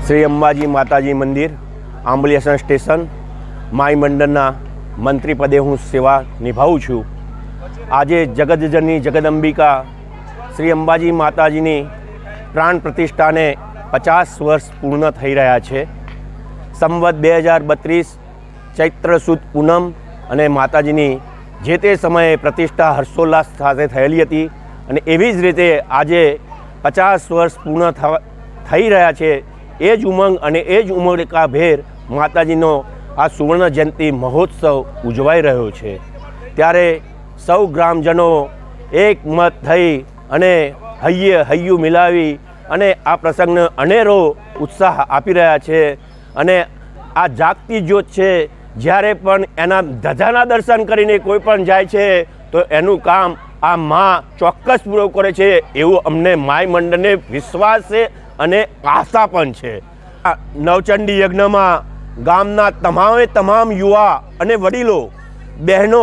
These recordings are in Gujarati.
શ્રી અંબાજી માતાજી મંદિર આંબલિયાસણ સ્ટેશન માઈ મંડળના મંત્રી પદે હું સેવા નિભાવું છું। આજે જગતજનની જગદંબિકા શ્રી અંબાજી માતાજીની પ્રાણ પ્રતિષ્ઠાને 50 વર્ષ પૂર્ણ થઈ રહ્યા છે। સંવત 2032 ચૈત્ર સુદ પૂનમ અને માતાજીની જે તે સમયે પ્રતિષ્ઠા હર્ષોલ્લાસ સાથે થયેલી હતી અને એવી જ રીતે આજે 50 વર્ષ પૂર્ણ થઈ રહ્યા છે। એ જ ઉમંગ અને એ જ ઉમળકાભેર માતાજીનો આ સુવર્ણ જયંતિ મહોત્સવ ઉજવાઈ રહ્યો છે। ત્યારે સૌ ગ્રામજનો એકમત થઈ અને હૈયું મિલાવી અને આ પ્રસંગને અનેરો ઉત્સાહ આપી રહ્યા છે। અને આ જાગતી જ્યોત છે, જ્યારે પણ એના ધજાના દર્શન કરીને કોઈ પણ જાય છે તો એનું કામ આ માં ચોક્કસ પૂરો કરે છે, એવું અમને માય મંડળને વિશ્વાસ છે અને આશા પણ છે। આ નવચંડી યજ્ઞમાં ગામના તમામ યુવા અને વડીલો બહેનો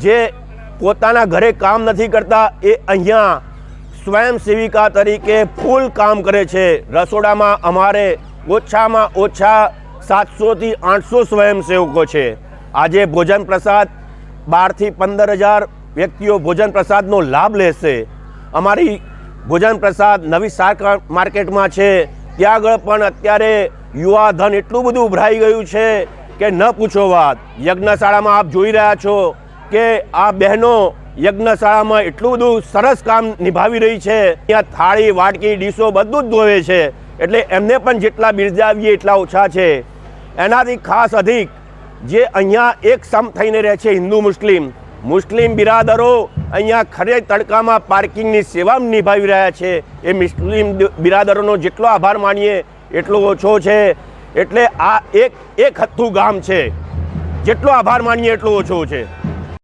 જે પોતાના ઘરે કામ નથી કરતા એ અહીંયા સ્વયંસેવિકા તરીકે ફૂલ કામ કરે છે। રસોડામાં અમારે ઓછામાં ઓછા 700 થી 800 સ્વયંસેવકો છે। આજે ભોજન પ્રસાદ 12 થી 15,000 વ્યક્તિઓ ભોજન પ્રસાદનો લાભ લેશે। અમારી ભોજન પ્રસાદ નવી શાક માર્કેટમાં છે, ત્યાં આગળ પણ અત્યારે યુવા ધન એટલું બધું ઉભરાઈ ગયું છે કે ન પૂછો વાત। યજ્ઞશાળામાં આપ જોઈ રહ્યા છો કે આ બહેનો યજ્ઞશાળામાં એટલું બધું સરસ કામ નિભાવી રહી છે। ત્યાં થાળી વાટકી ડીશો બધું જ ધોવે છે, એટલે એમને પણ જેટલા બિરદાવીએ એટલા ઓછા છે। એનાથી ખાસ અધિક જે અહીંયા એક સમ થઈને રહે છે હિન્દુ મુસ્લિમ બિરાદરો અહીંયા ખરે તડકામાં પાર્કિંગની સેવા નિભાવી રહ્યા છે। એ મુસ્લિમ બિરાદરોનો જેટલો આભાર માનીએ એટલો ઓછો છે। એટલે આ એક હથ્થું ગામ છે, જેટલો આભાર માનીએ એટલો ઓછો છે।